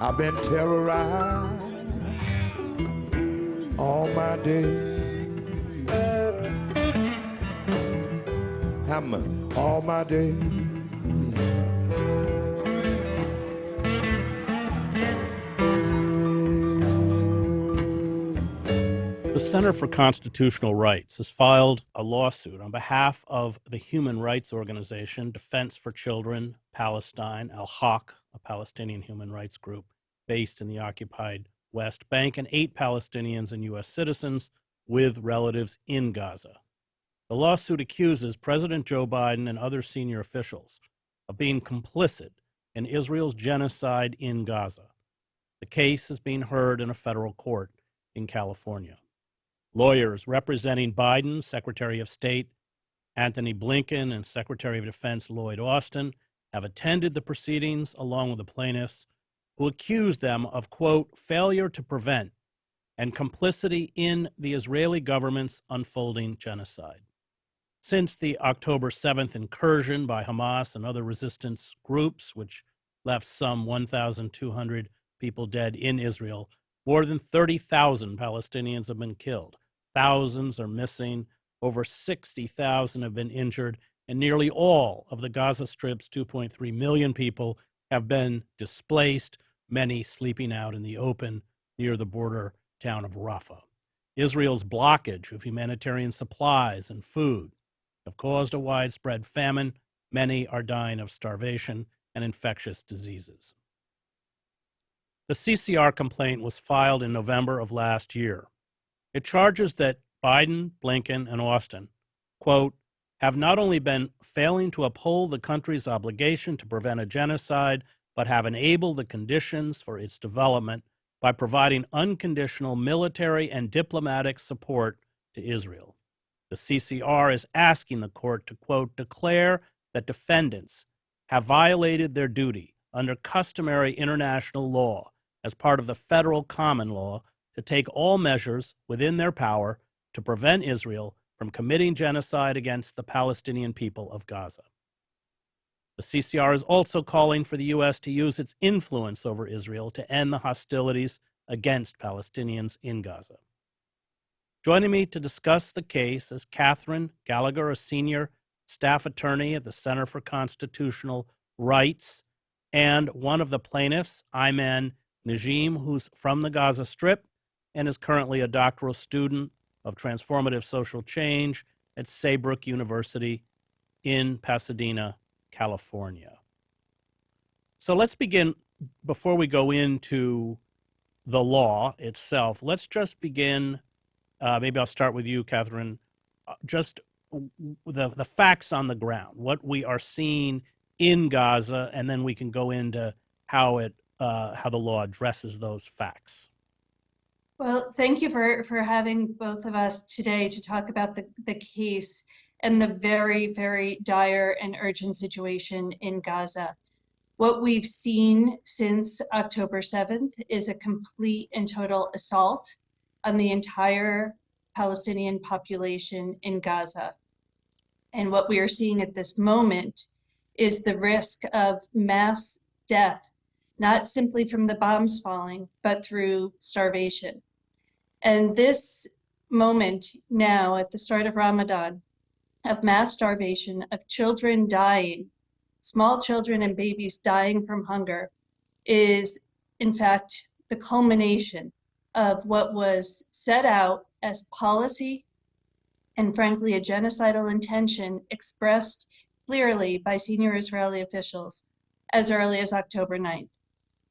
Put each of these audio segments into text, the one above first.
I've been terrorized all my day. Hammer all my day. The Center for Constitutional Rights has filed a lawsuit on behalf of the human rights organization Defense for Children Palestine, Al-Haq, a Palestinian human rights group based in the occupied West Bank, and 8 Palestinians and U.S. citizens with relatives in Gaza. The lawsuit accuses President Joe Biden and other senior officials of being complicit in Israel's genocide in Gaza. The case is being heard in a federal court in California. Lawyers representing Biden, Secretary of State Antony Blinken, and Secretary of Defense Lloyd Austin have attended the proceedings along with the plaintiffs, who accuse them of, quote, failure to prevent and complicity in the Israeli government's unfolding genocide. Since the October 7th incursion by Hamas and other resistance groups, which left some 1,200 people dead in Israel, more than 30,000 Palestinians have been killed. Thousands are missing, over 60,000 have been injured, and nearly all of the Gaza Strip's 2.3 million people have been displaced, many sleeping out in the open near the border town of Rafah. Israel's blockage of humanitarian supplies and food have caused a widespread famine. Many are dying of starvation and infectious diseases. The CCR complaint was filed in November of last year. It charges that Biden, Blinken, and Austin, quote, have not only been failing to uphold the country's obligation to prevent a genocide, but have enabled the conditions for its development by providing unconditional military and diplomatic support to Israel. The CCR is asking the court to, quote, declare that defendants have violated their duty under customary international law as part of the federal common law to take all measures within their power to prevent Israel from committing genocide against the Palestinian people of Gaza. The CCR is also calling for the U.S. to use its influence over Israel to end the hostilities against Palestinians in Gaza. Joining me to discuss the case is Katherine Gallagher, a senior staff attorney at the Center for Constitutional Rights, and one of the plaintiffs, Ayman Nijim, who's from the Gaza Strip and is currently a doctoral student of transformative social change at Saybrook University in Pasadena, California. So let's begin, before we go into the law itself, let's just begin, maybe I'll start with you, Katherine, just the facts on the ground, what we are seeing in Gaza, and then we can go into how the law addresses those facts. Well, thank you for having both of us today to talk about the case and the very, very dire and urgent situation in Gaza. What we've seen since October 7th is a complete and total assault on the entire Palestinian population in Gaza. And what we are seeing at this moment is the risk of mass death, not simply from the bombs falling, but through starvation. And this moment now at the start of Ramadan, of mass starvation, of children dying, small children and babies dying from hunger, is in fact the culmination of what was set out as policy and frankly a genocidal intention expressed clearly by senior Israeli officials as early as October 9th,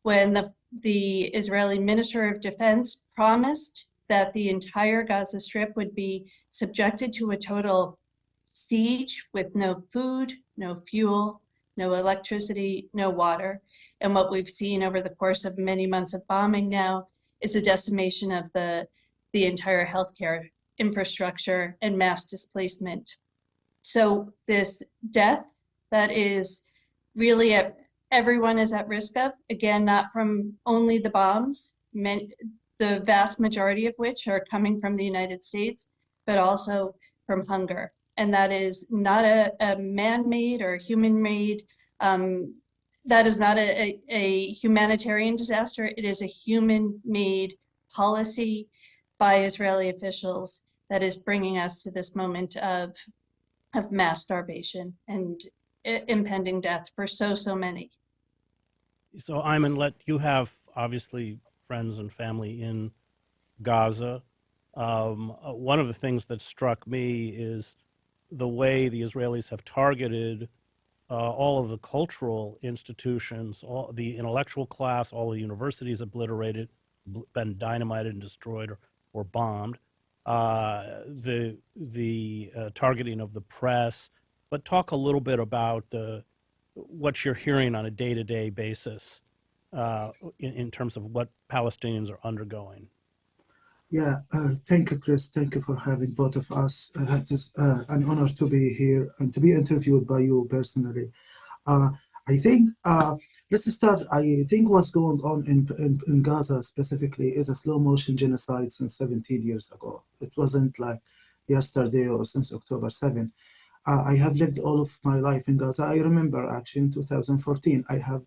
when the Israeli Minister of Defense promised that the entire Gaza Strip would be subjected to a total siege with no food, no fuel, no electricity, no water. And what we've seen over the course of many months of bombing now is a decimation of the entire healthcare infrastructure and mass displacement. So this death that is really everyone is at risk of, again, not from only the bombs, the vast majority of which are coming from the United States, but also from hunger. And that is not a man-made or human-made that is not a humanitarian disaster. It is a human-made policy by Israeli officials that is bringing us to this moment of mass starvation and impending death for so many. So, Ayman, you have obviously friends and family in Gaza. One of the things that struck me is the way the Israelis have targeted all of the cultural institutions, all the intellectual class, all the universities obliterated, been dynamited and destroyed or bombed. The targeting of the press, but talk a little bit about what you're hearing on a day-to-day basis in terms of what Palestinians are undergoing. Yeah, thank you, Chris. Thank you for having both of us. It is an honor to be here and to be interviewed by you personally. I think, let's start. I think what's going on in Gaza specifically is a slow motion genocide since 17 years ago. It wasn't like yesterday or since October 7. I have lived all of my life in Gaza. I remember actually in 2014, I have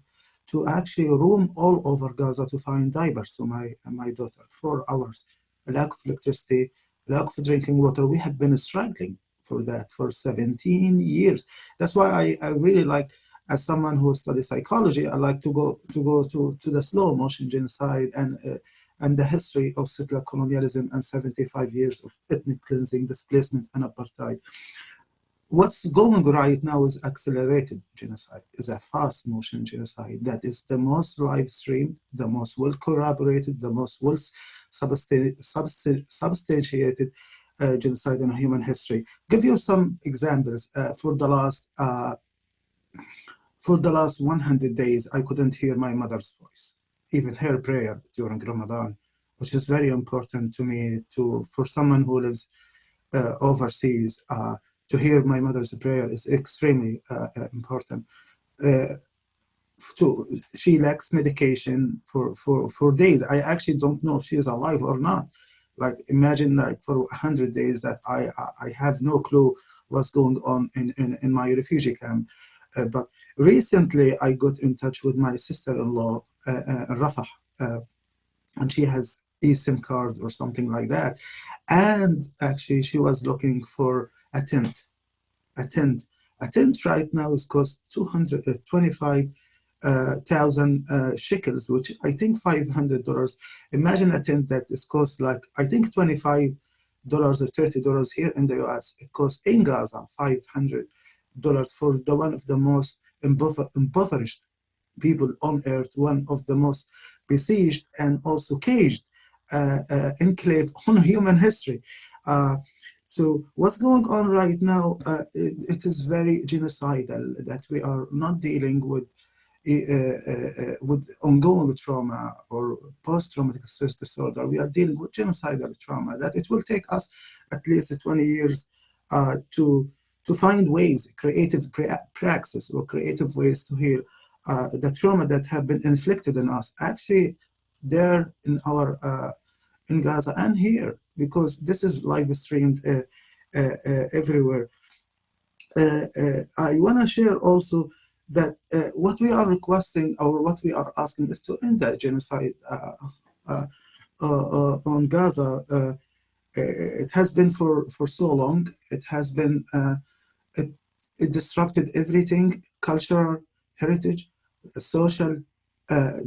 to actually roam all over Gaza to find diapers to my daughter, 4 hours. A lack of electricity, lack of drinking water. We have been struggling for that for 17 years. That's why I really like, as someone who studies psychology, I like to go to the slow motion genocide and the history of settler colonialism and 75 years of ethnic cleansing, displacement, and apartheid. What's going right now is accelerated genocide, is a fast motion genocide that is the most live streamed, the most well corroborated, the most well substantiated genocide in human history. Give you some examples. For the last 100 days, I couldn't hear my mother's voice, even her prayer during Ramadan, which is very important to me. For someone who lives overseas. To hear my mother's prayer is extremely important. She lacks medication for days. I actually don't know if she is alive or not. Like, imagine, like, for 100 days that I have no clue what's going on in my refugee camp. But recently I got in touch with my sister-in-law, Rafah, and she has eSIM card or something like that. And actually she was looking for a tent. A tent right now is cost 225,000 shekels, which I think $500. Imagine a tent that is cost like, I think $25 or $30 here in the US. It costs in Gaza $500 for one of the most impoverished people on earth, one of the most besieged and also caged enclave on human history. So what's going on right now, it is very genocidal, that we are not dealing with ongoing trauma or post-traumatic stress disorder. We are dealing with genocidal trauma, that it will take us at least 20 years to find ways, creative praxis or creative ways to heal the trauma that have been inflicted on us, actually there in our in Gaza and here, because this is live streamed everywhere. I want to share also that what we are requesting or what we are asking is to end that genocide on Gaza. It has been for so long. It has been, it disrupted everything, cultural heritage, social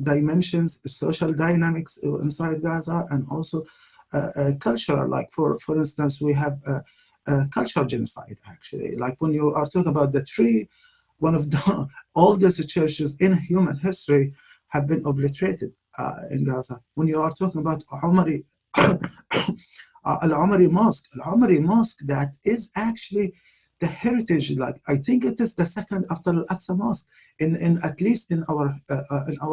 dimensions, social dynamics inside Gaza, and also cultural. Like for instance, we have cultural genocide, actually. Like when you are talking about the tree, one of the oldest churches in human history have been obliterated in Gaza. When you are talking about Al-Umari Mosque, that is actually the heritage, like I think it is the second after Al-Aqsa Mosque, in at least in our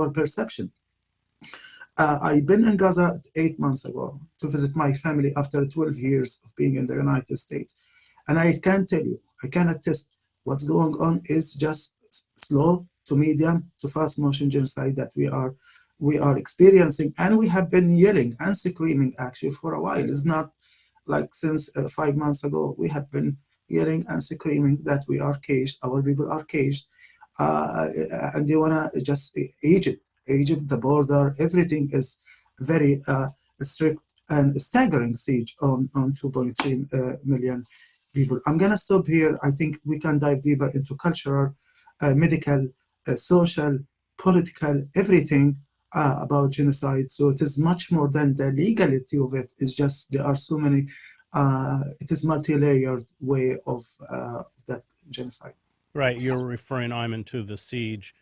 perception. I've been in Gaza 8 months ago to visit my family after 12 years of being in the United States. And I can tell you, I can attest, what's going on is just slow to medium to fast motion genocide that we are experiencing, and we have been yelling and screaming actually for a while. It's not like since 5 months ago. We have been yelling and screaming that we are caged, our people are caged. and they want to just Egypt, the border, everything is very strict and staggering siege on 2.3 million people. I'm going to stop here. I think we can dive deeper into cultural, medical, social, political, everything about genocide. So it is much more than the legality of it. It's just there are so many, it is multi-layered way of that genocide. Right. You're referring, Ayman, to the siege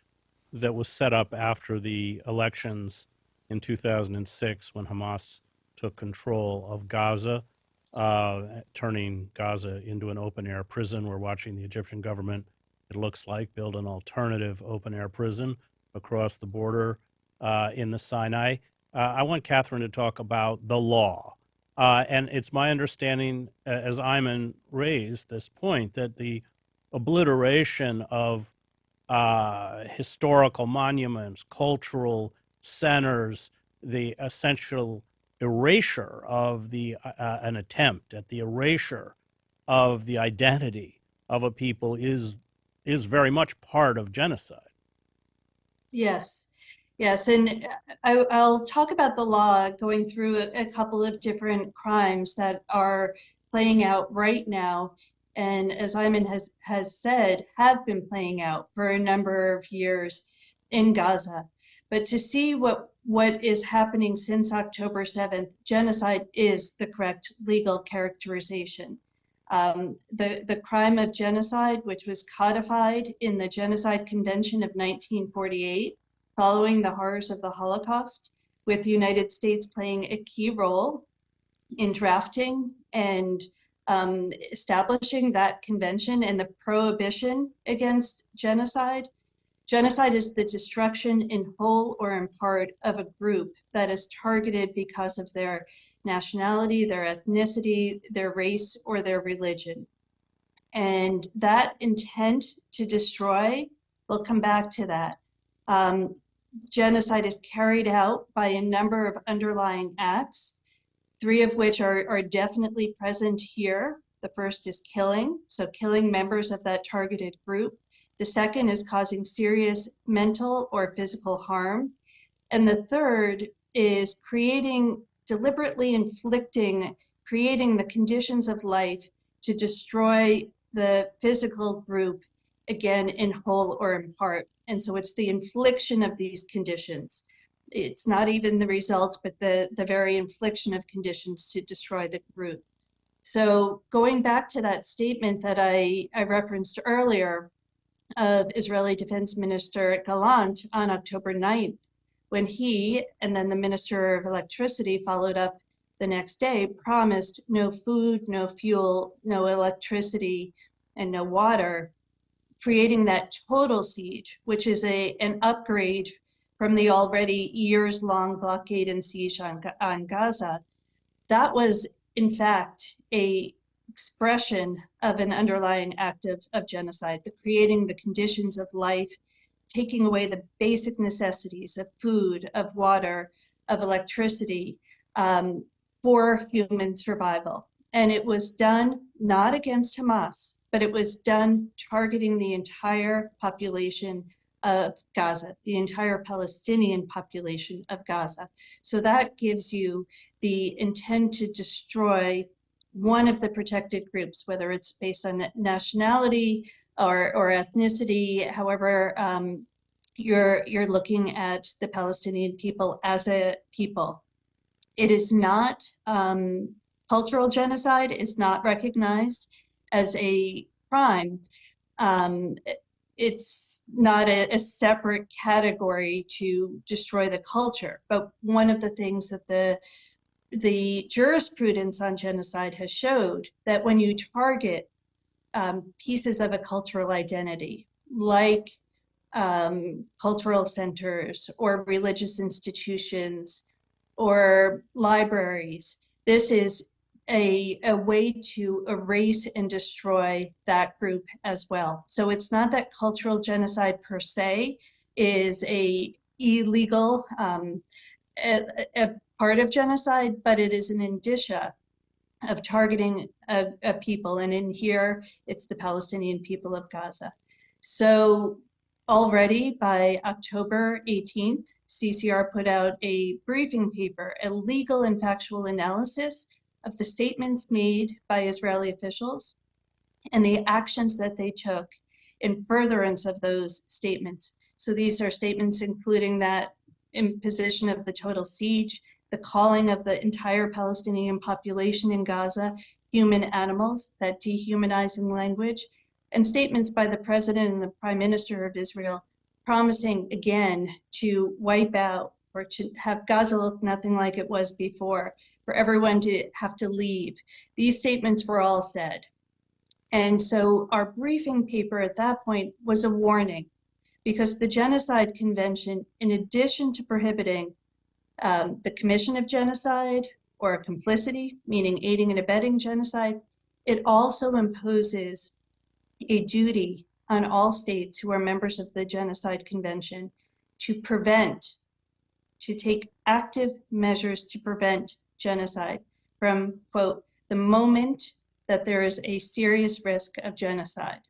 that was set up after the elections in 2006 when Hamas took control of Gaza, turning Gaza into an open-air prison. We're watching the Egyptian government, it looks like, build an alternative open-air prison across the border in the Sinai. I want Katherine to talk about the law. And it's my understanding, as Ayman raised this point, that the obliteration of historical monuments, cultural centers, the essential erasure of an attempt at the erasure of the identity of a people is very much part of genocide. Yes, yes, and I'll talk about the law going through a couple of different crimes that are playing out right now, and as Ayman has said, have been playing out for a number of years in Gaza. But to see what is happening since October 7th, genocide is the correct legal characterization. The crime of genocide, which was codified in the Genocide Convention of 1948, following the horrors of the Holocaust, with the United States playing a key role in drafting and establishing that convention and the prohibition against genocide. Genocide is the destruction in whole or in part of a group that is targeted because of their nationality, their ethnicity, their race, or their religion. And that intent to destroy, we'll come back to that. Genocide is carried out by a number of underlying acts, three of which are definitely present here. The first is killing, so killing members of that targeted group. The second is causing serious mental or physical harm. And the third is deliberately creating the conditions of life to destroy the physical group, again, in whole or in part. And so it's the infliction of these conditions. It's not even the result, but the very infliction of conditions to destroy the group. So going back to that statement that I referenced earlier of Israeli Defense Minister Gallant on October 9th, when he and then the Minister of Electricity followed up the next day, promised no food, no fuel, no electricity, and no water, creating that total siege, which is an upgrade from the already years-long blockade and siege on Gaza. That was, in fact, a expression of an underlying act of genocide, the creating the conditions of life, taking away the basic necessities of food, of water, of electricity for human survival. And it was done not against Hamas, but it was done targeting the entire population of Gaza, the entire Palestinian population of Gaza. So that gives you the intent to destroy one of the protected groups, whether it's based on nationality or ethnicity, however you're looking at the Palestinian people as a people. It is not cultural genocide is not recognized as a crime. It's not a separate category to destroy the culture. But one of the things that the jurisprudence on genocide has showed that when you target pieces of a cultural identity, like cultural centers or religious institutions or libraries, this is a way to erase and destroy that group as well. So it's not that cultural genocide per se is a illegal a part of genocide, but it is an indicia of targeting a people. And in here, it's the Palestinian people of Gaza. So Already by October 18th, CCR put out a briefing paper, a legal and factual analysis of the statements made by Israeli officials and the actions that they took in furtherance of those statements. So these are statements including that imposition of the total siege, the calling of the entire Palestinian population in Gaza human animals, that dehumanizing language, and statements by the president and the prime minister of Israel promising again to wipe out or to have Gaza look nothing like it was before, for everyone to have to leave. These statements were all said. And so our briefing paper at that point was a warning, because the Genocide Convention, in addition to prohibiting the commission of genocide or complicity, meaning aiding and abetting genocide, it also imposes a duty on all states who are members of the Genocide Convention to prevent, to take active measures to prevent genocide from, quote, the moment that there is a serious risk of genocide.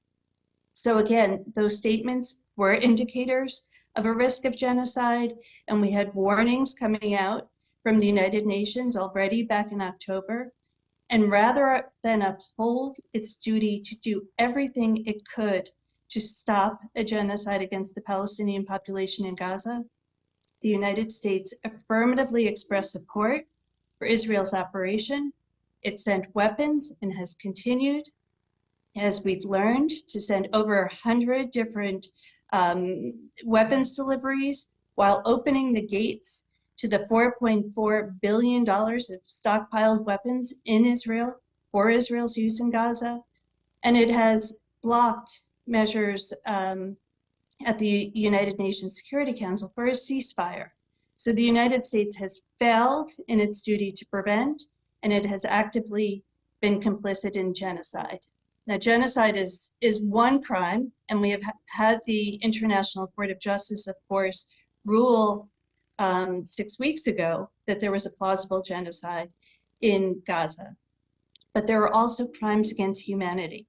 So again, those statements were indicators of a risk of genocide, and we had warnings coming out from the United Nations already back in October. And rather than uphold its duty to do everything it could to stop a genocide against the Palestinian population in Gaza, the United States affirmatively expressed support for Israel's operation. It sent weapons and has continued, as we've learned, to send over 100 different weapons deliveries while opening the gates to the $4.4 billion of stockpiled weapons in Israel for Israel's use in Gaza. And it has blocked measures at the United Nations Security Council for a ceasefire. So the United States has failed in its duty to prevent, and it has actively been complicit in genocide. Now, genocide is one crime, and we have had the International Court of Justice, of course, rule 6 weeks ago that there was a plausible genocide in Gaza. But there are also crimes against humanity.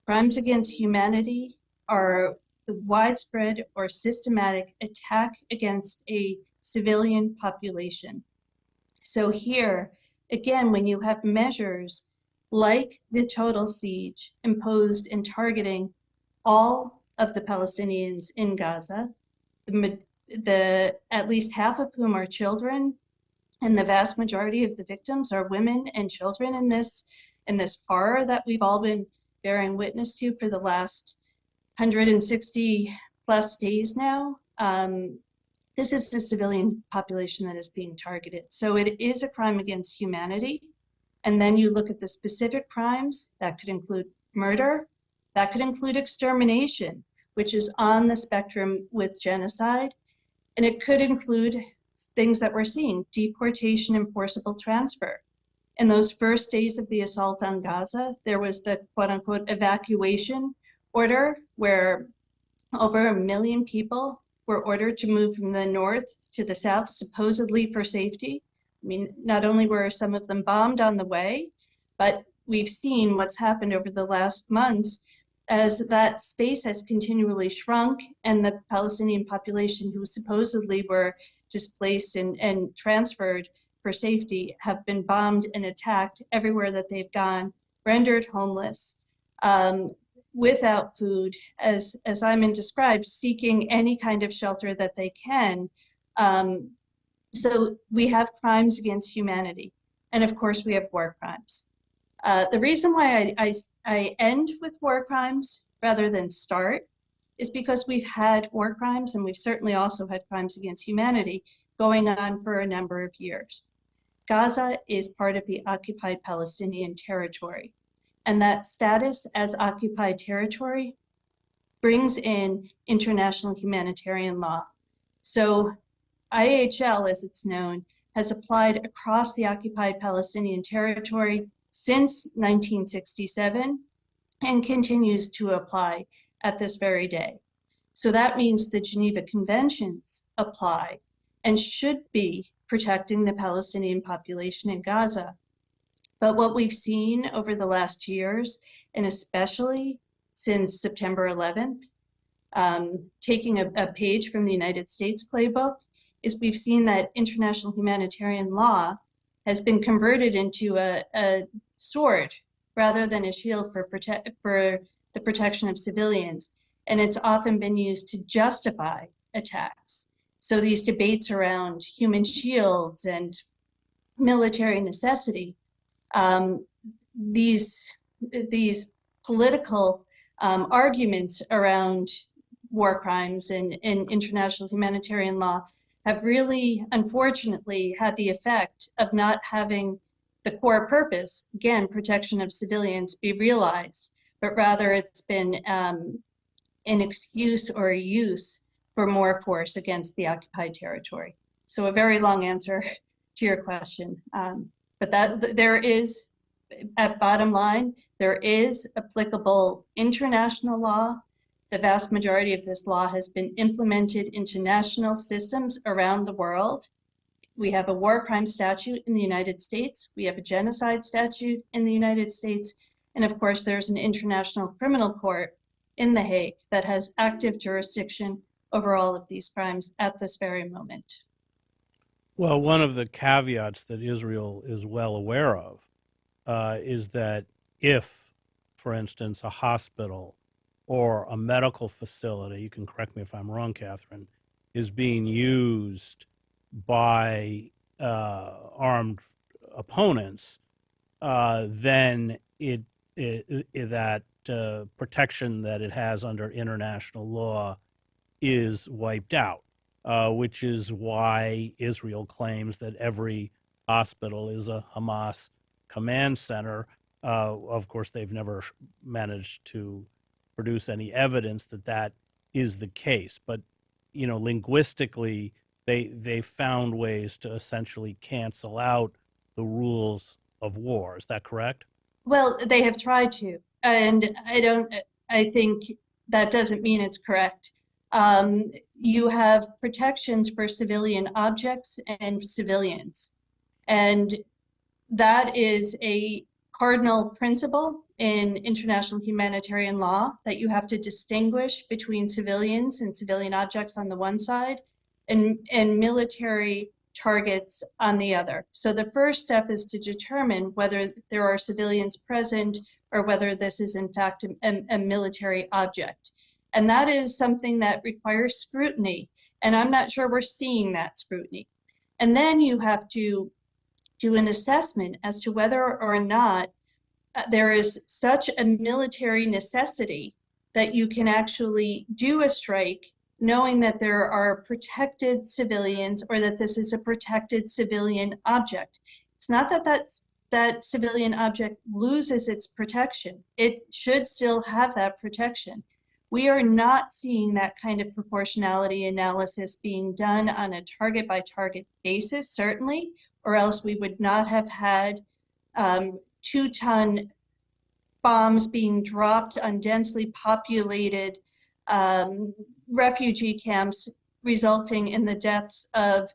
Crimes against humanity are the widespread or systematic attack against a civilian population. So here, again, when you have measures like the total siege imposed in targeting all of the Palestinians in Gaza, at least half of whom are children, and the vast majority of the victims are women and children in this horror that we've all been bearing witness to for the last 160 plus days now. This is the civilian population that is being targeted. So it is a crime against humanity. And then you look at the specific crimes that could include murder, that could include extermination, which is on the spectrum with genocide. And it could include things that we're seeing, deportation and forcible transfer. In those first days of the assault on Gaza, there was the quote unquote evacuation order where over 1 million people were ordered to move from the north to the south, supposedly for safety. I mean, not only were some of them bombed on the way, but we've seen what's happened over the last months as that space has continually shrunk, and the Palestinian population who supposedly were displaced and transferred for safety have been bombed and attacked everywhere that they've gone, rendered homeless, without food, as Ayman described, seeking any kind of shelter that they can. So we have crimes against humanity. And of course, we have war crimes. The reason why I end with war crimes rather than start is because we've had war crimes, and we've certainly also had crimes against humanity going on for a number of years. Gaza is part of the occupied Palestinian territory, and that status as occupied territory brings in international humanitarian law. So IHL, as it's known, has applied across the occupied Palestinian territory since 1967 and continues to apply at this very day. So that means the Geneva Conventions apply and should be protecting the Palestinian population in Gaza. But what we've seen over the last years, and especially since September 11th, taking a page from the United States playbook, is we've seen that international humanitarian law has been converted into a sword rather than a shield for the protection of civilians. And it's often been used to justify attacks. So these debates around human shields and military necessity, these political arguments around war crimes and international humanitarian law have really, unfortunately, had the effect of not having the core purpose, again, protection of civilians, be realized, but rather it's been an excuse or a use for more force against the occupied territory. So a very long answer to your question. But that there is, at bottom line, there is applicable international law. The vast majority of this law has been implemented into national systems around the world. We have a war crime statute in the United States. We have a genocide statute in the United States. And of course, there's an international criminal court in The Hague that has active jurisdiction over all of these crimes at this very moment. Well, one of the caveats that Israel is well aware of is that if, for instance, a hospital or a medical facility, you can correct me if I'm wrong, Katherine, is being used by armed opponents, then that protection that it has under international law is wiped out, which is why Israel claims that every hospital is a Hamas command center. Of course, they've never managed to produce any evidence that that is the case, but linguistically, they found ways to essentially cancel out the rules of war. Is that correct? Well, they have tried to, and I think that doesn't mean it's correct. You have protections for civilian objects and civilians, and that is a cardinal principle in international humanitarian law, that you have to distinguish between civilians and civilian objects on the one side and military targets on the other. So the first step is to determine whether there are civilians present or whether this is in fact a military object. And that is something that requires scrutiny. And I'm not sure we're seeing that scrutiny. And then you have to do an assessment as to whether or not there is such a military necessity that you can actually do a strike knowing that there are protected civilians or that this is a protected civilian object. It's not that that civilian object loses its protection. It should still have that protection. We are not seeing that kind of proportionality analysis being done on a target by target basis, certainly, or else we would not have had 2-ton bombs being dropped on densely populated refugee camps, resulting in the deaths of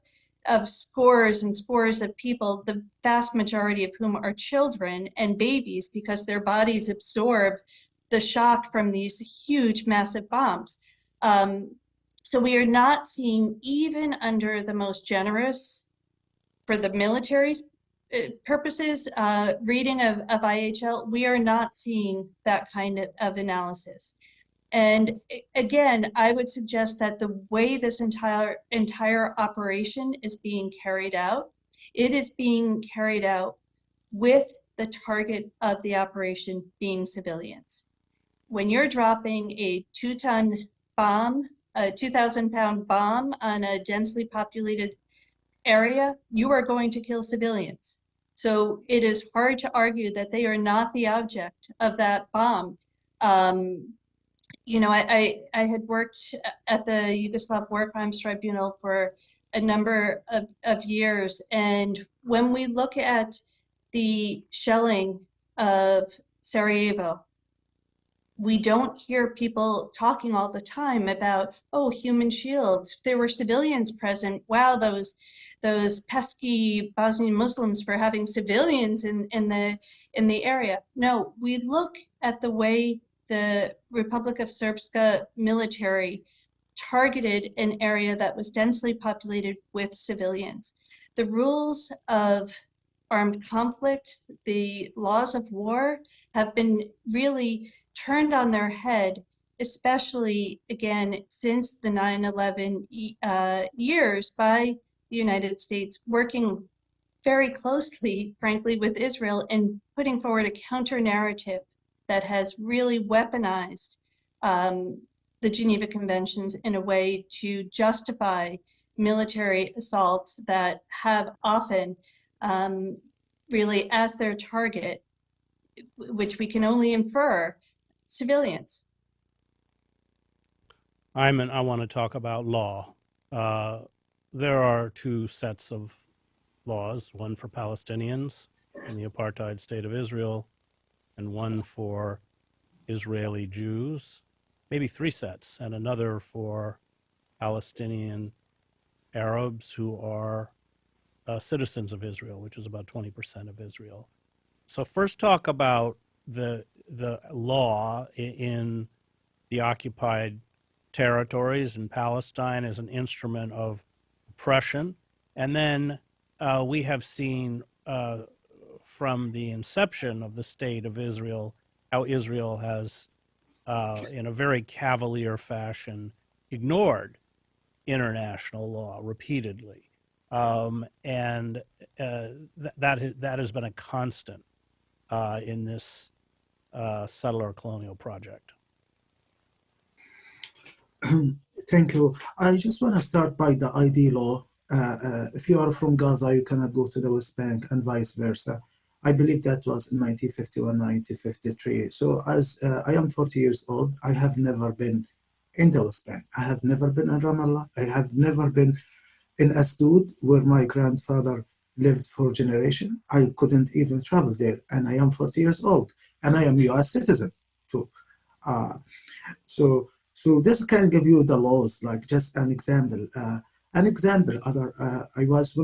scores and scores of people, the vast majority of whom are children and babies, because their bodies absorb the shock from these huge, massive bombs. So we are not seeing, even under the most generous, for the military's purposes, reading of IHL, we are not seeing that kind of analysis. And again, I would suggest that the way this entire operation is being carried out, it is being carried out with the target of the operation being civilians. When you're dropping a 2-ton bomb, a 2,000-pound bomb on a densely populated area, you are going to kill civilians. So it is hard to argue that they are not the object of that bomb. I had worked at the Yugoslav War Crimes Tribunal for a number of years, and when we look at the shelling of Sarajevo, we don't hear people talking all the time about, oh, human shields. There were civilians present. Wow, those pesky Bosnian Muslims for having civilians in the area. No, we look at the way the Republic of Srpska military targeted an area that was densely populated with civilians. The rules of armed conflict, the laws of war have been really turned on their head, especially again since the 9/11 years by the United States, working very closely, frankly, with Israel and putting forward a counter narrative that has really weaponized the Geneva Conventions in a way to justify military assaults that have often really as their target, which we can only infer, civilians. Ayman, I want to talk about law. There are two sets of laws, one for Palestinians in the apartheid state of Israel and one for Israeli Jews, maybe three sets, and another for Palestinian Arabs who are citizens of Israel, which is about 20% of Israel. So first talk about the law in the occupied territories in Palestine as an instrument of oppression. And then we have seen from the inception of the state of Israel, how Israel has, in a very cavalier fashion, ignored international law repeatedly. And that has been a constant in this settler colonial project. Thank you. I just want to start by the ID law. If you are from Gaza, you cannot go to the West Bank and vice versa. I believe that was in 1951, 1953. So as I am 40 years old, I have never been in the West Bank. I have never been in Ramallah. I have never been in Asdod, where my grandfather lived for generations. I couldn't even travel there, and I am 40 years old, and I am US citizen too. So this can give you the laws, like just an example. When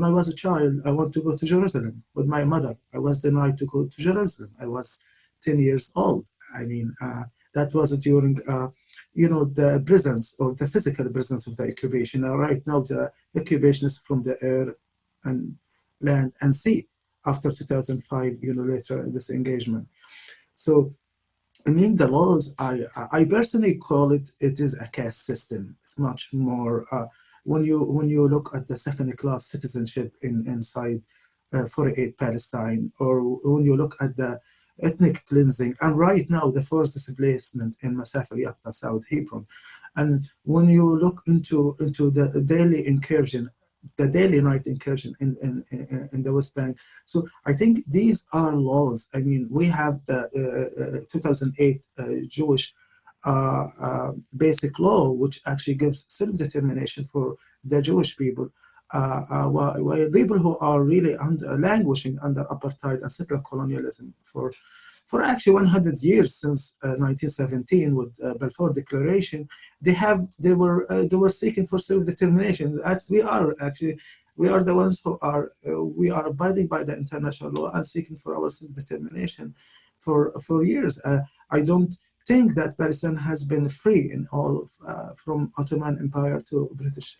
I was a child, I wanted to go to Jerusalem with my mother. I was denied to go to Jerusalem. I was 10 years old. I mean, that was during, the presence or the physical presence of the occupation. Right now, the occupation is from the air and land and sea after 2005, later this engagement. So, I mean, the laws, I personally call it is a caste system. It's much more, when you look at the second-class citizenship inside 48 Palestine, or when you look at the ethnic cleansing, and right now the forced displacement in Masafer Yatta, South Hebron, and when you look into the daily incursion, the daily night incursion in the West Bank. So I think these are laws. I mean, we have the 2008 Jewish basic law, which actually gives self-determination for the Jewish people, while people who are really languishing under apartheid and settler colonialism for actually 100 years since 1917 with Balfour Declaration, they were seeking for self-determination. We are the ones who are we are abiding by the international law and seeking for our self-determination for years. I don't think that Palestine has been free in all of, from Ottoman Empire to British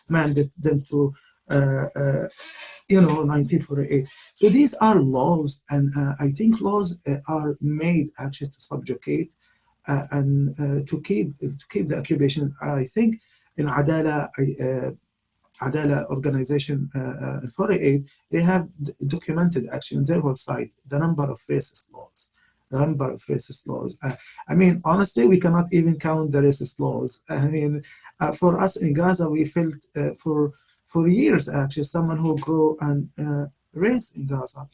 mandate, then to 1948. So these are laws, and I think laws are made actually to subjugate and to keep the occupation. I think in Adala organization in 48, they have documented actually on their website the number of racist laws. I mean, honestly, we cannot even count the racist laws. I mean, for us in Gaza, we felt for years, actually, someone who grew and raised in Gaza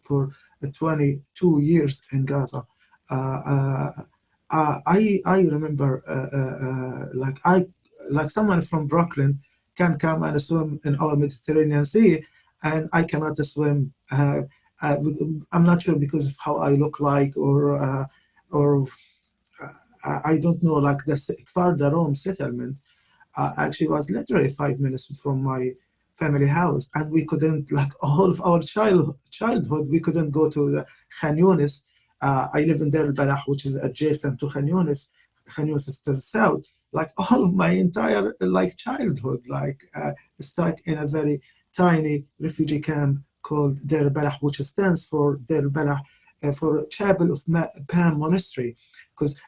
for 22 years in Gaza. I remember like someone from Brooklyn can come and swim in our Mediterranean Sea, and I cannot swim. I'm not sure because of how I look like, or I don't know. Like the Kfar Darom settlement actually was literally 5 minutes from my family house, and we couldn't, like all of our childhood, we couldn't go to the Khan Yunis I live in Deir al-Balah, which is adjacent to Khan Yunis. Khan Yunis is to the south. Like all of my entire childhood, stuck in a very tiny refugee camp called Deir al-Balah, which stands for Deir al-Balah, for Chapel of Pan Monastery.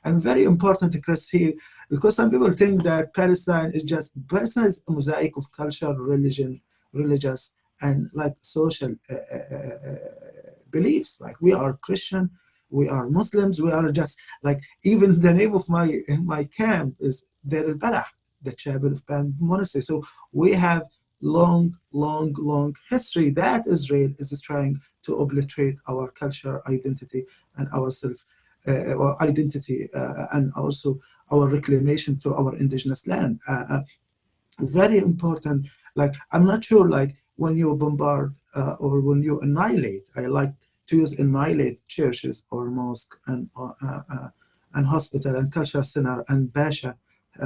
And very important, Chris, here, because some people think that Palestine is a mosaic of culture, religion, religious, and social beliefs. Like we are Christian, we are Muslims, we are just even the name of my camp is Deir al-Balah, the Chapel of Pan Monastery. So we have long history that Israel is trying to obliterate our culture, identity, and our identity, and also our reclamation to our indigenous land. Very important. I'm not sure, when you bombard or when you annihilate, I like to use annihilate churches or mosque and hospital and cultural center and Basha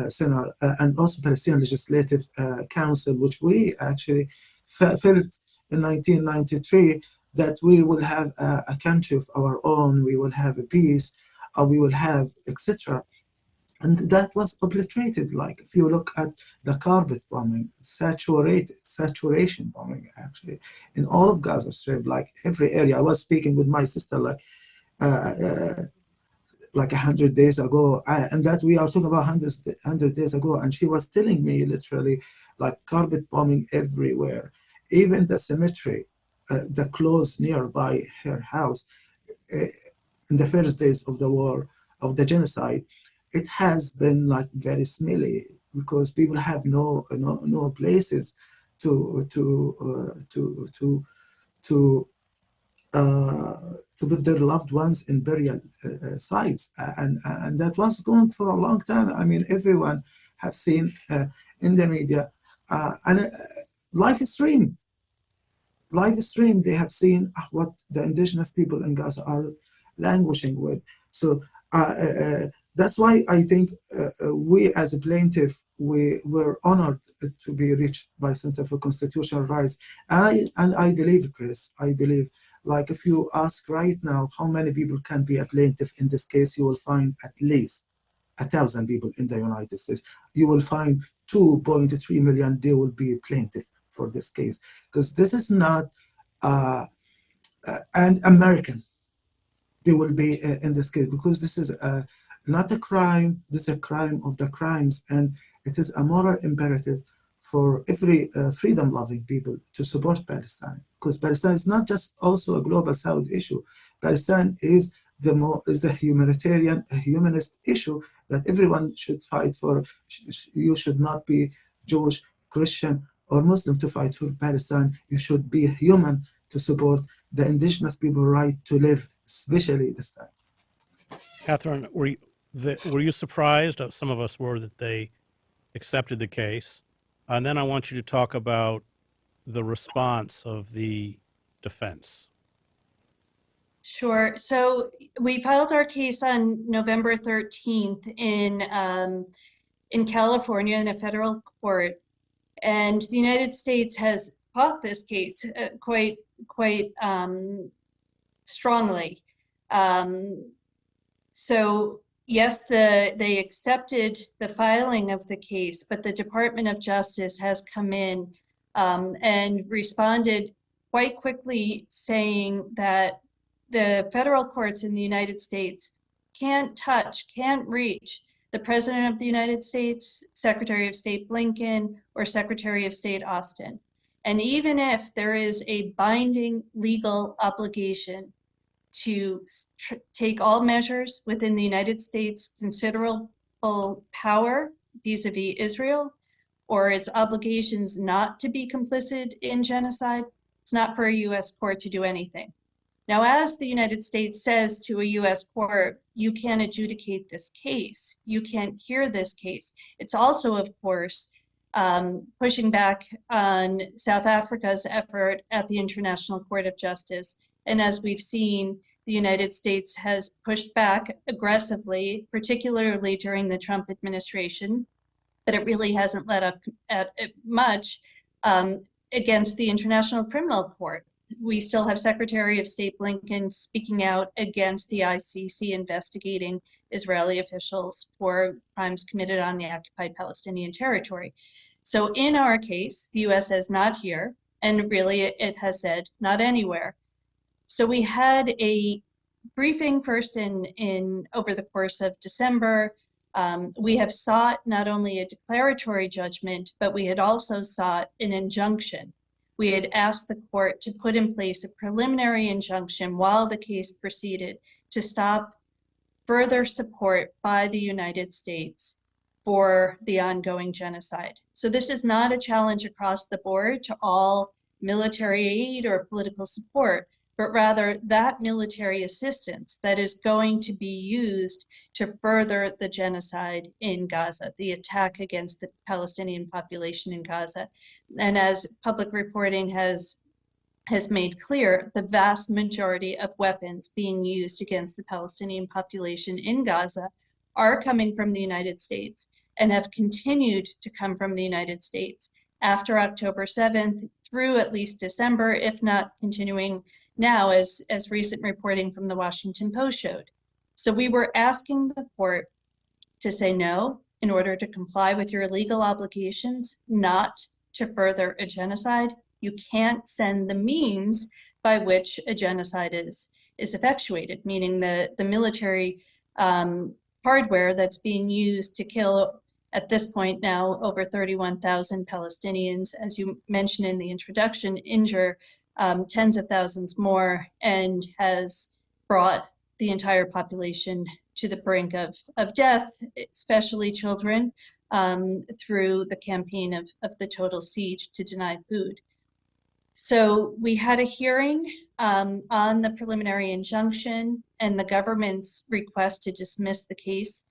center, and also Palestinian Legislative Council, which we actually felt in 1993 that we will have a country of our own, we will have a peace, we will have, etc. And that was obliterated. If you look at the carpet bombing, saturation bombing, actually, in all of Gaza Strip, every area. I was speaking with my sister, 100 days ago, and that we are talking about 100 days ago, and she was telling me literally, carpet bombing everywhere, even the cemetery, the close nearby her house, in the first days of the war, of the genocide, it has been very smelly because people have no places to put their loved ones in burial sites, and that was going for a long time. I mean, everyone have seen in the media, and live stream. They have seen what the indigenous people in Gaza are languishing with. So that's why I think we as a plaintiff, we were honored to be reached by Center for Constitutional Rights. And I believe, Chris, if you ask right now how many people can be a plaintiff in this case, you will find at least 1,000 people in the United States. You will find 2.3 million, they will be plaintiff for this case. Because this is not an American. They will be in this case because this is not a crime. This is a crime of the crimes, and it is a moral imperative for every freedom-loving people to support Palestine, because Palestine is not just also a global South issue. Palestine is the humanitarian, humanist issue that everyone should fight for. You should not be Jewish, Christian, or Muslim to fight for Palestine. You should be human to support the indigenous people's right to live, especially this time. Katherine, were you surprised? Some of us were that they accepted the case. And then I want you to talk about the response of the defense. Sure. So we filed our case on November 13th in California in a federal court, and the United States has fought this case quite strongly. So yes, they accepted the filing of the case, but the Department of Justice has come in and responded quite quickly, saying that the federal courts in the United States can't reach the President of the United States, Secretary of State Blinken, or Secretary of State Austin. And even if there is a binding legal obligation to take all measures within the United States' considerable power vis-a-vis Israel, or its obligations not to be complicit in genocide, it's not for a US court to do anything. Now, as the United States says to a US court, you can't adjudicate this case, you can't hear this case, it's also, of course, pushing back on South Africa's effort at the International Court of Justice. And as we've seen, the United States has pushed back aggressively, particularly during the Trump administration, but it really hasn't let up at much against the International Criminal Court. We still have Secretary of State Blinken speaking out against the ICC investigating Israeli officials for crimes committed on the occupied Palestinian territory. So in our case, the US says not here, and really it has said not anywhere. So we had a briefing first in over the course of December. We have sought not only a declaratory judgment, but we had also sought an injunction. We had asked the court to put in place a preliminary injunction while the case proceeded to stop further support by the United States for the ongoing genocide. So this is not a challenge across the board to all military aid or political support, but rather that military assistance that is going to be used to further the genocide in Gaza, the attack against the Palestinian population in Gaza. And as public reporting has made clear, the vast majority of weapons being used against the Palestinian population in Gaza are coming from the United States and have continued to come from the United States after October 7th through at least December, if not continuing now, as recent reporting from the Washington Post showed. So we were asking the court to say no in order to comply with your legal obligations, not to further a genocide. You can't send the means by which a genocide is effectuated, meaning the military hardware that's being used to kill, at this point now, over 31,000 Palestinians, as you mentioned in the introduction, injure tens of thousands more, and has brought the entire population to the brink of death, especially children, through the campaign of the total siege to deny food. So we had a hearing on the preliminary injunction and the government's request to dismiss the case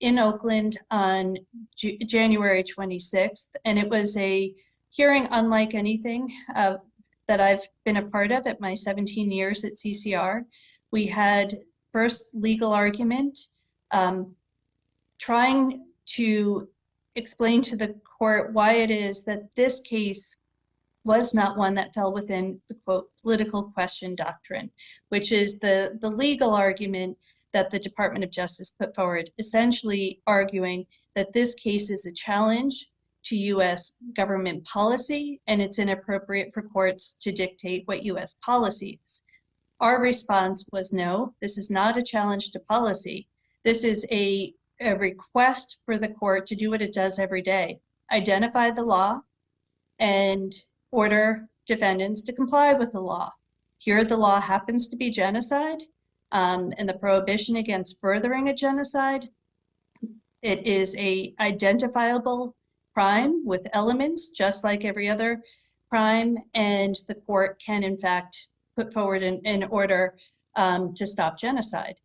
in Oakland on January 26th. And it was a hearing unlike anything that I've been a part of at my 17 years at CCR. We had first legal argument, trying to explain to the court why it is that this case was not one that fell within the quote political question doctrine, which is the legal argument that the Department of Justice put forward, essentially arguing that this case is a challenge to US government policy, and it's inappropriate for courts to dictate what US policy is. Our response was no, this is not a challenge to policy. This is a request for the court to do what it does every day, identify the law and order defendants to comply with the law. Here, the law happens to be genocide, and the prohibition against furthering a genocide. It is a identifiable crime with elements, just like every other crime, and the court can, in fact, put forward an order to stop genocide.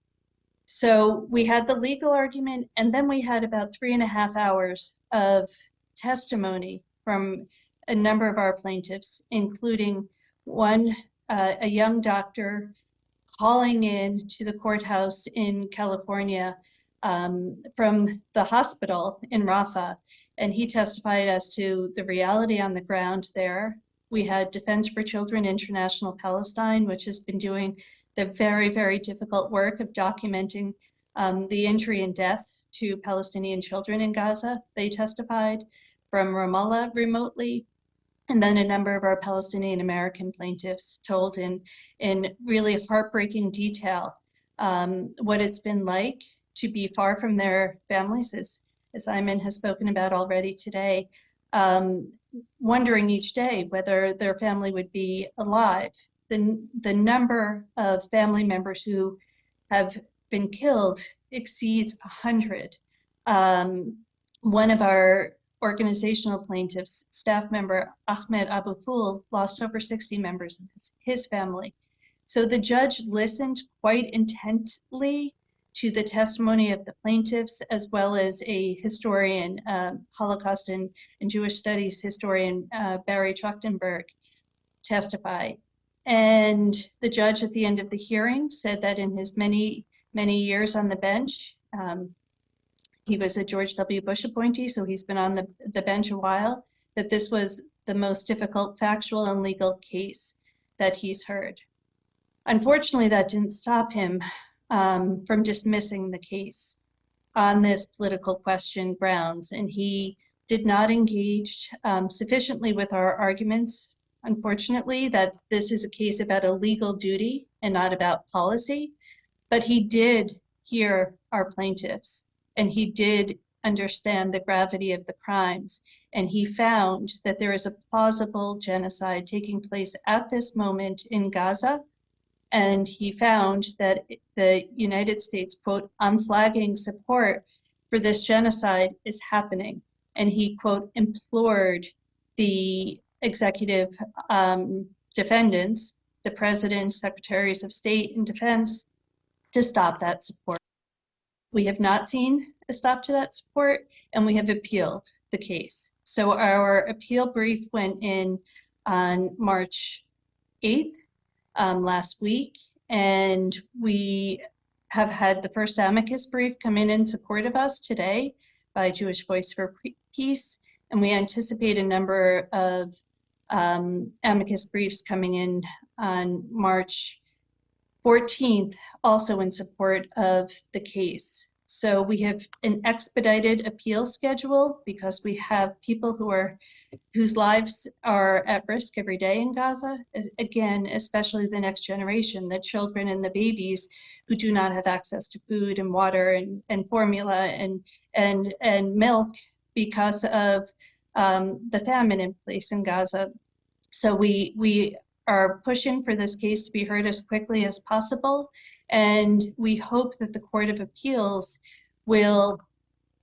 So we had the legal argument, and then we had about 3.5 hours of testimony from a number of our plaintiffs, including one, a young doctor calling in to the courthouse in California from the hospital in Rafah, and he testified as to the reality on the ground there. We had Defense for Children International Palestine, which has been doing the very, very difficult work of documenting the injury and death to Palestinian children in Gaza. They testified from Ramallah remotely. And then a number of our Palestinian American plaintiffs told in really heartbreaking detail what it's been like to be far from their families, as Ayman has spoken about already today, wondering each day whether their family would be alive. The number of family members who have been killed exceeds 100. One of our organizational plaintiffs, staff member Ahmed Aboufoul, lost over 60 members of his family. So the judge listened quite intently to the testimony of the plaintiffs, as well as a historian, Holocaust and Jewish Studies historian, Barry Trachtenberg, testify. And the judge at the end of the hearing said that in his many, many years on the bench, he was a George W. Bush appointee, so he's been on the bench a while, that this was the most difficult factual and legal case that he's heard. Unfortunately, that didn't stop him from dismissing the case on this political question grounds, and he did not engage sufficiently with our arguments, unfortunately, that this is a case about a legal duty and not about policy. But he did hear our plaintiffs, and he did understand the gravity of the crimes, and he found that there is a plausible genocide taking place at this moment in Gaza. And he found that the United States, quote, unflagging support for this genocide is happening. And he, quote, implored the executive defendants, the president, secretaries of state and defense, to stop that support. We have not seen a stop to that support, and we have appealed the case. So our appeal brief went in on March 8th, last week, and we have had the first amicus brief come in support of us today by Jewish Voice for Peace, and we anticipate a number of amicus briefs coming in on March 14th, also in support of the case. So we have an expedited appeal schedule because we have people whose lives are at risk every day in Gaza. Again, especially the next generation, the children and the babies who do not have access to food and water and formula and milk because of the famine in place in Gaza. So we are pushing for this case to be heard as quickly as possible. And we hope that the Court of Appeals will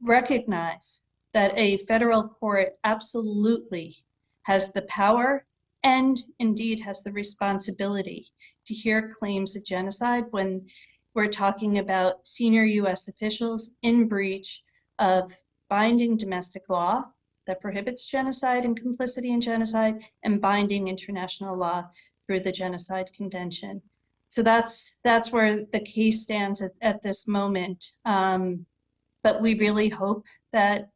recognize that a federal court absolutely has the power and indeed has the responsibility to hear claims of genocide when we're talking about senior US officials in breach of binding domestic law that prohibits genocide and complicity in genocide, and binding international law through the Genocide Convention. So that's where the case stands at this moment. But we really hope that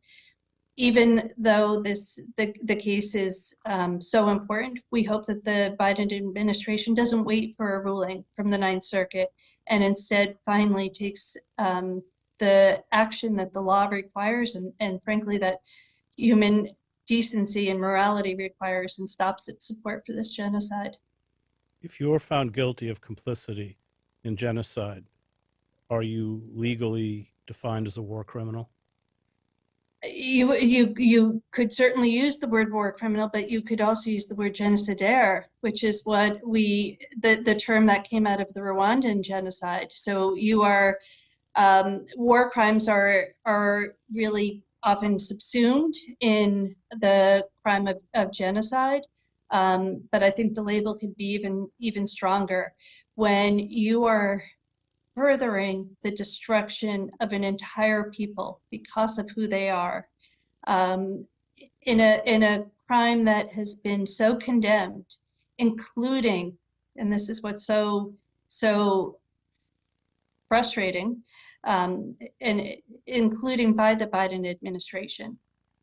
even though the case is so important, we hope that the Biden administration doesn't wait for a ruling from the Ninth Circuit and instead finally takes the action that the law requires and frankly that human decency and morality requires and stops its support for this genocide. If you're found guilty of complicity in genocide, are you legally defined as a war criminal? You could certainly use the word war criminal, but you could also use the word genocidaire, which is what the term that came out of the Rwandan genocide. So you are war crimes are really often subsumed in the crime of genocide. But I think the label could be even stronger when you are furthering the destruction of an entire people because of who they are, in a crime that has been so condemned, including, and this is what's so frustrating, and including by the Biden administration.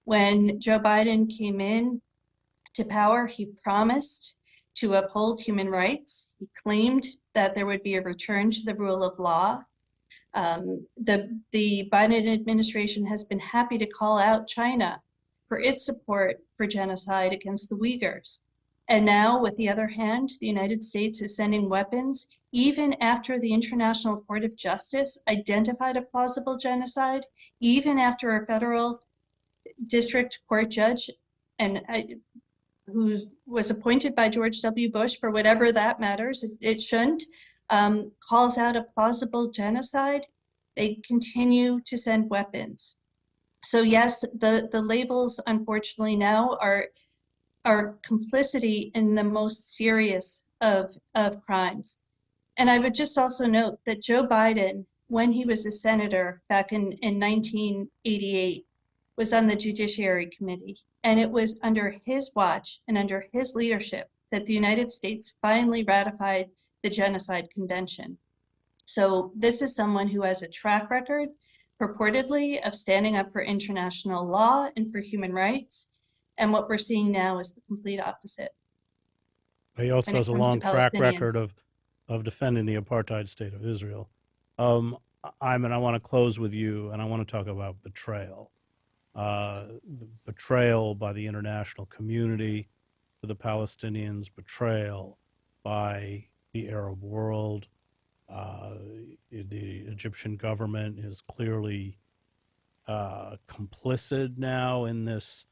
When Joe Biden came in to power, he promised to uphold human rights. He claimed that there would be a return to the rule of law. The Biden administration has been happy to call out China for its support for genocide against the Uyghurs. And now, with the other hand, the United States is sending weapons even after the International Court of Justice identified a plausible genocide, even after a federal district court judge who was appointed by George W. Bush for whatever that matters, it shouldn't, calls out a plausible genocide, they continue to send weapons. So yes, the labels unfortunately now are complicity in the most serious of crimes. And I would just also note that Joe Biden, when he was a senator back in 1988, was on the Judiciary Committee. And it was under his watch and under his leadership that the United States finally ratified the Genocide Convention. So this is someone who has a track record, purportedly, of standing up for international law and for human rights. And what we're seeing now is the complete opposite. He also when it has a comes to long track record Palestinians. of defending the apartheid state of Israel. Ayman, I want to close with you, and I want to talk about betrayal. The betrayal by the international community to the Palestinians, betrayal by the Arab world. The Egyptian government is clearly complicit now in this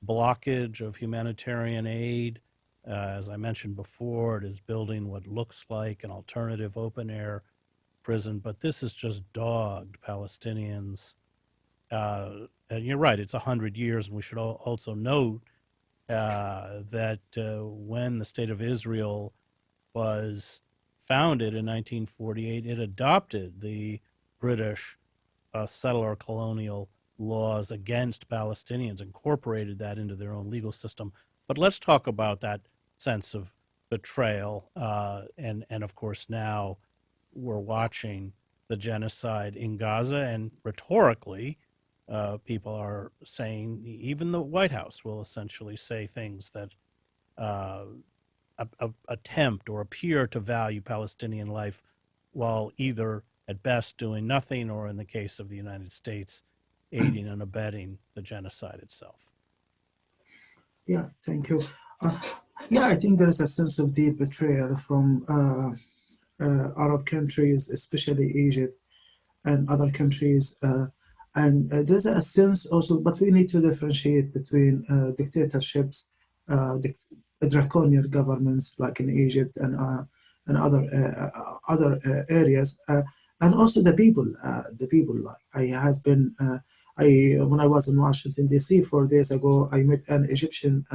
blockage of humanitarian aid. As I mentioned before, it is building what looks like an alternative open air prison, but this has just dogged Palestinians. And you're right, it's 100 years, and we should also note that when the State of Israel was founded in 1948, it adopted the British settler colonial laws against Palestinians, incorporated that into their own legal system. But let's talk about that sense of betrayal. And of course, now we're watching the genocide in Gaza, and rhetorically, people are saying, even the White House will essentially say things that attempt or appear to value Palestinian life while either at best doing nothing, or in the case of the United States, aiding and abetting the genocide itself. Yeah, thank you. Yeah, I think there is a sense of deep betrayal from Arab countries, especially Egypt and other countries. And there's a sense also, but we need to differentiate between dictatorships, draconian governments like in Egypt and other areas, and also the people. Like I have been. When I was in Washington D.C. 4 days ago, I met an Egyptian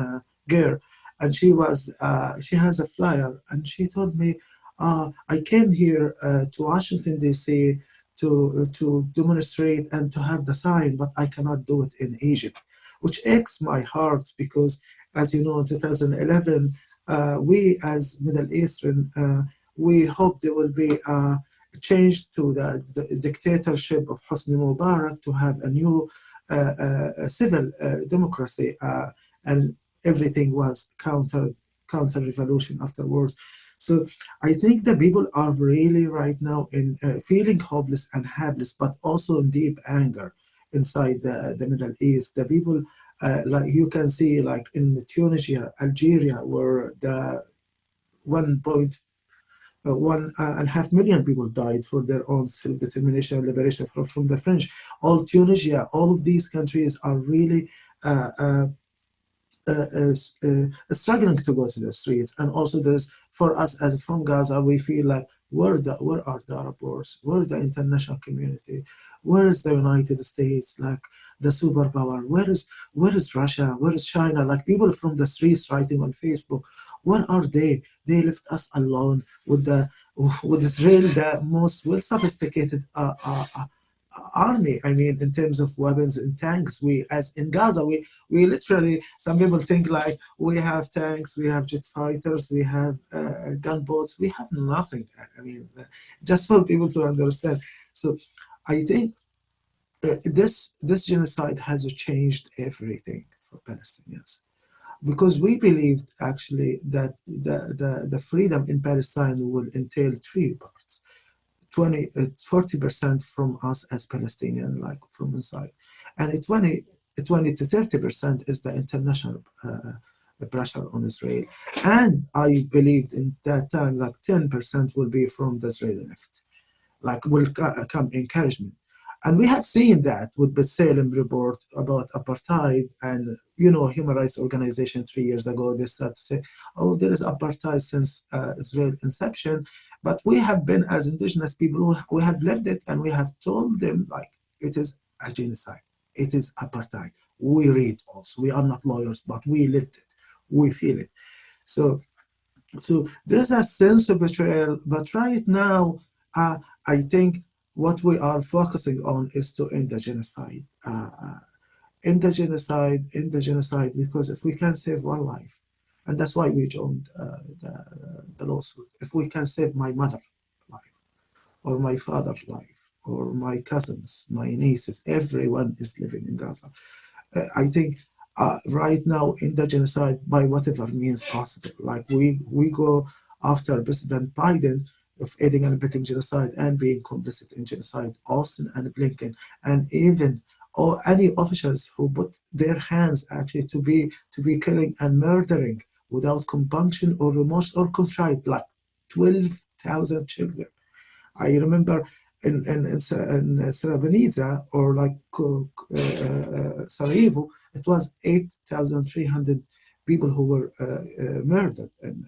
girl, and she has a flyer, and she told me, I came here to Washington D.C. to demonstrate and to have the sign, but I cannot do it in Egypt, which aches my heart because, as you know, in 2011, we as Middle Eastern, we hope there will be change to the dictatorship of Hosni Mubarak to have a new civil democracy, and everything was counter revolution afterwards. So I think the people are really right now in feeling hopeless and helpless, but also in deep anger inside the Middle East. The people, like you can see, like in Tunisia, Algeria, where the 1.5 million people died for their own self-determination and liberation from the French. All Tunisia, all of these countries are really struggling to go to the streets. And also there's, for us as from Gaza, we feel like, where are the Arab wars? Where the international community? Where is the United States, like the superpower? Where is Russia? Where is China? Like people from the streets writing on Facebook, where are they? They left us alone with Israel, the most well sophisticated army. I mean, in terms of weapons and tanks, we, as in Gaza, we literally, some people think like we have tanks, we have jet fighters, we have gunboats. We have nothing. I mean, just for people to understand. So I think this genocide has changed everything for Palestinians, because we believed actually that the freedom in Palestine will entail three parts. 40% from us as Palestinian, like from inside, and 20 to 30% is the international pressure on Israel. And I believed in that time like 10% will be from the Israeli left, like will come encouragement. And we have seen that with the Salem report about apartheid, and human rights organization 3 years ago, they started to say, oh, there is apartheid since Israel inception. But we have been, as indigenous people, we have lived it, and we have told them like it is a genocide, it is apartheid. We read also, we are not lawyers, but we lived it, we feel it. So there's a sense of betrayal, but right now, I think what we are focusing on is to end the genocide. End the genocide, because if we can save one life, and that's why we joined the lawsuit, if we can save my mother's life, or my father's life, or my cousins, my nieces, everyone is living in Gaza. I think right now in the genocide by whatever means possible. Like we go after President Biden of aiding and abetting genocide and being complicit in genocide, Austin and Blinken, and even or any officials who put their hands actually to be killing and murdering without compunction or remorse or contrite, like 12,000 children. I remember in Srebrenica or like Sarajevo, it was 8,300 people who were murdered in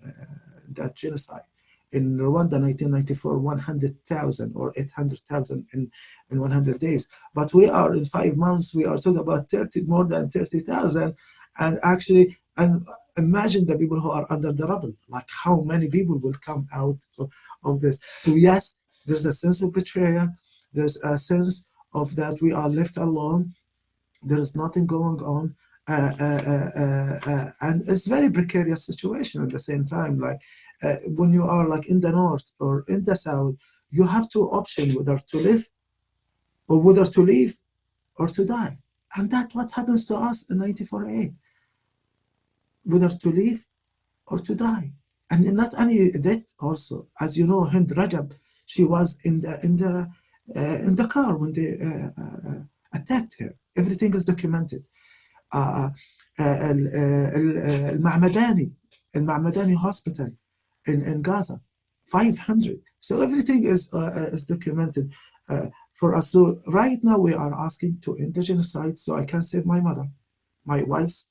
that genocide. In Rwanda, 1994, 100,000 or 800,000 in 100 days. But we are in 5 months, we are talking about more than 30,000. And actually, and imagine the people who are under the rubble, like how many people will come out of this. So yes, there's a sense of betrayal. There's a sense of that we are left alone. There is nothing going on. And it's very precarious situation at the same time. Like when you are like in the north or in the south, you have two options, whether to live or whether to leave or to die. And that's what happens to us in 1948, whether to leave or to die. And not only death also, as you know, Hind Rajab, she was in the car when they attacked her. Everything is documented. المعمداني hospital in Gaza, 500. So everything is documented for us. So right now we are asking to end the genocide so I can save my mother, my wife's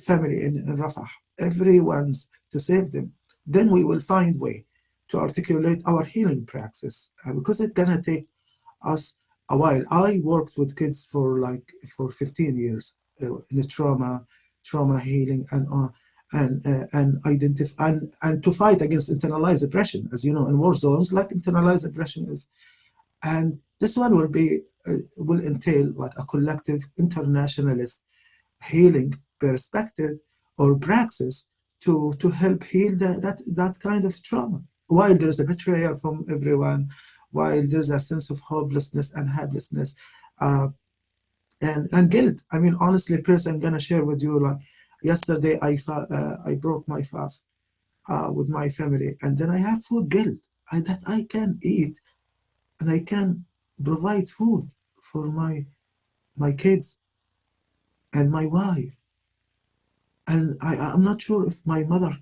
family in Rafah, everyone's to save them. Then we will find way to articulate our healing praxis because it's gonna take us a while. I worked with kids for 15 years in trauma healing and identify and to fight against internalized aggression. As you know, in war zones, like internalized aggression is, and this one will entail like a collective internationalist healing perspective or praxis to help heal that kind of trauma. While there's a betrayal from everyone, while there's a sense of hopelessness and helplessness, and guilt. I mean, honestly, Chris, I'm gonna share with you. Like yesterday, I broke my fast with my family, and then I have food guilt that I can eat, and I can provide food for my kids and my wife, and I'm not sure if my mother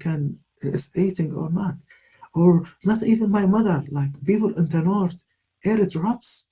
is eating or not even my mother. Like people in the north, airdrops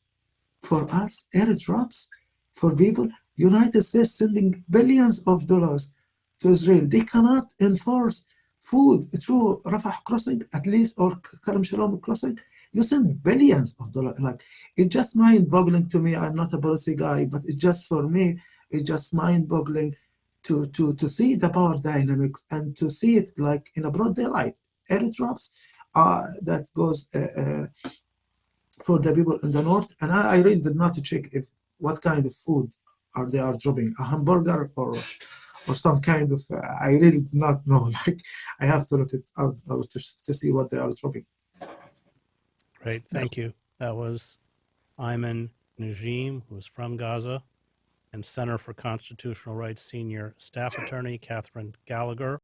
for us, airdrops for people. United States sending billions of dollars to Israel. They cannot enforce food through Rafah crossing, at least, or Karam Shalom crossing. You send billions of dollars. Like it's just mind-boggling to me. I'm not a policy guy, but it just for me, it's just mind-boggling to see the power dynamics and to see it like in a broad daylight. Airdrops that goes for the people in the north, and I really did not check if what kind of food they are dropping, a hamburger or some kind of. I really did not know. Like I have to look it out to see what they are dropping. Great, thank you. That was Ayman Nijim, who is from Gaza, and Center for Constitutional Rights Senior Staff Attorney Katherine Gallagher.